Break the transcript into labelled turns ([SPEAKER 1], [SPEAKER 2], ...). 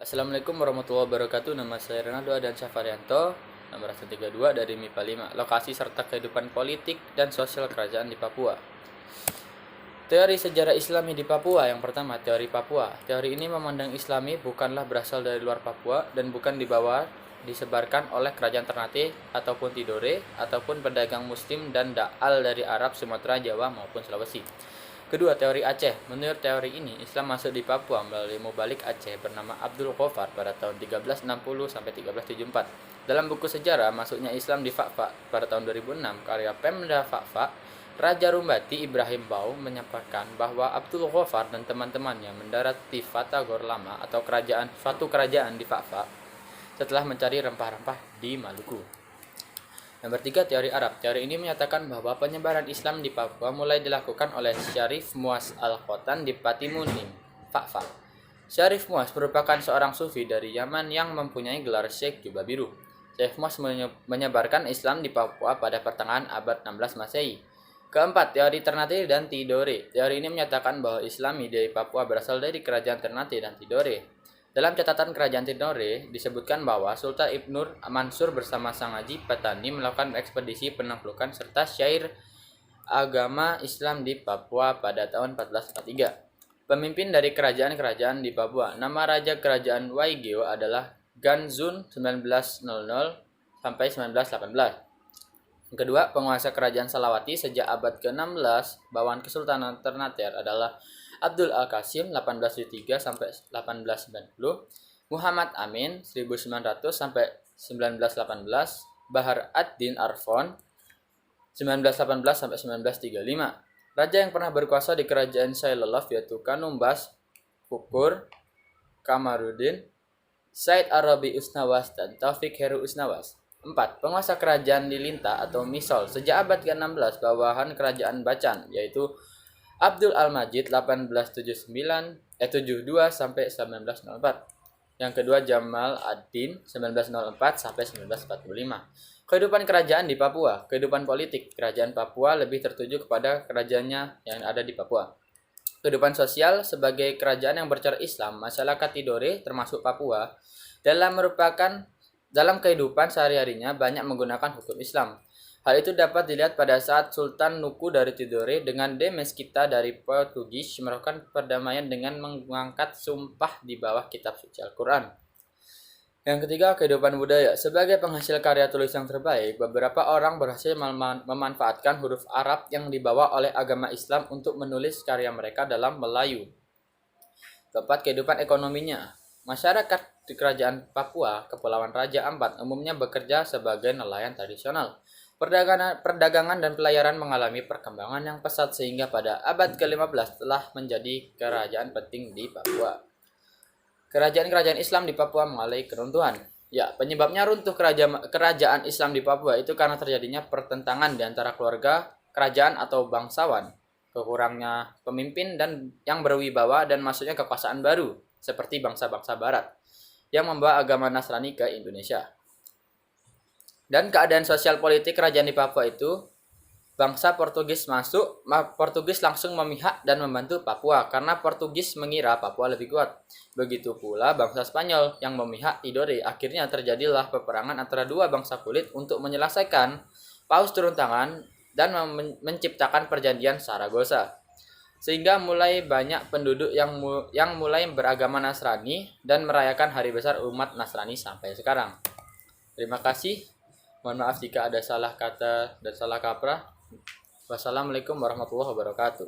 [SPEAKER 1] Assalamualaikum warahmatullahi wabarakatuh. Nama saya Ronaldo dan Syafarianto, nomor 132 dari MIPA 5. Lokasi serta kehidupan politik dan sosial kerajaan di Papua. Teori sejarah Islami di Papua. Yang pertama, teori Papua. Teori ini memandang Islami bukanlah berasal dari luar Papua dan bukan disebarkan oleh kerajaan Ternate ataupun Tidore ataupun pedagang muslim dan da'al dari Arab, Sumatera, Jawa maupun Sulawesi. Kedua, teori Aceh. Menurut teori ini, Islam masuk di Papua melalui mubalik Aceh bernama Abdul Ghaffar pada tahun 1360 sampai 1374. Dalam buku sejarah masuknya Islam di Fakfak pada tahun 2006, karya Pemda Fakfak, Raja Rumbati Ibrahim Bau menyampaikan bahwa Abdul Ghaffar dan teman-temannya mendarat di Fatagor Lama atau suatu kerajaan di Fakfak setelah mencari rempah-rempah di Maluku. Nomor 3, teori Arab. Teori ini menyatakan bahwa penyebaran Islam di Papua mulai dilakukan oleh Syarif Muaz Al-Khotan di Patimunim, Fakfak. Syarif Muaz merupakan seorang sufi dari Yaman yang mempunyai gelar Syekh Jubah Biru. Syekh Muaz menyebarkan Islam di Papua pada pertengahan abad 16 Masehi. Keempat, teori Ternate dan Tidore. Teori ini menyatakan bahwa Islami dari Papua berasal dari kerajaan Ternate dan Tidore. Dalam catatan kerajaan Tidore disebutkan bahwa Sultan Ibnu Mansur bersama Sang Haji Patani melakukan ekspedisi penaklukan serta syair agama Islam di Papua pada tahun 1443. Pemimpin dari kerajaan-kerajaan di Papua. Nama raja kerajaan Waigeo adalah Ganzun 1900 sampai 1918. Kedua, penguasa kerajaan Salawati sejak abad ke-16 bawahan Kesultanan Ternate adalah Abdul Al-Qasim 1873 sampai 1890, Muhammad Amin 1900 sampai 1918, Bahar ad-Din Arfon 1918 sampai 1935. Raja yang pernah berkuasa di kerajaan Shailolof yaitu Kanumbas, Kukur, Kamaruddin, Said Arabi Usnawas dan Taufik Heru Usnawas. 4. Penguasa kerajaan di Linta atau Misol sejak abad ke-16 bawahan kerajaan Bacan yaitu Abdul Al-Majid 1872 sampai 1904. Yang kedua Jamal ad-Din 1904 sampai 1945. Kehidupan kerajaan di Papua. Kehidupan politik kerajaan Papua lebih tertuju kepada kerajaannya yang ada di Papua. Kehidupan sosial sebagai kerajaan yang bercara Islam, masyarakat Tidore termasuk Papua dalam kehidupan sehari-harinya banyak menggunakan hukum Islam. Hal itu dapat dilihat pada saat Sultan Nuku dari Tidore dengan De Mesquita dari Portugis melakukan perdamaian dengan mengangkat sumpah di bawah kitab suci Al-Quran. Yang ketiga, kehidupan budaya. Sebagai penghasil karya tulis yang terbaik, beberapa orang berhasil memanfaatkan huruf Arab yang dibawa oleh agama Islam untuk menulis karya mereka dalam Melayu. Keempat, kehidupan ekonominya. Masyarakat di kerajaan Papua, Kepulauan Raja Ampat, umumnya bekerja sebagai nelayan tradisional. Perdagangan dan pelayaran mengalami perkembangan yang pesat sehingga pada abad ke-15 telah menjadi kerajaan penting di Papua. Kerajaan-kerajaan Islam di Papua mengalami keruntuhan. Ya, penyebabnya runtuh kerajaan Islam di Papua itu karena terjadinya pertentangan di antara keluarga, kerajaan atau bangsawan, kekurangnya pemimpin dan yang berwibawa dan masuknya kekuasaan baru seperti bangsa-bangsa barat yang membawa agama Nasrani ke Indonesia. Dan keadaan sosial politik kerajaan di Papua itu, bangsa Portugis masuk, Portugis langsung memihak dan membantu Papua karena Portugis mengira Papua lebih kuat. Begitu pula bangsa Spanyol yang memihak Tidore. Akhirnya terjadilah peperangan antara dua bangsa kulit untuk menyelesaikan paus turun tangan dan menciptakan perjanjian Saragossa. Sehingga mulai banyak penduduk yang mulai beragama Nasrani dan merayakan hari besar umat Nasrani sampai sekarang. Terima kasih. Mohon maaf jika ada salah kata dan salah kaprah. Wassalamualaikum warahmatullahi wabarakatuh.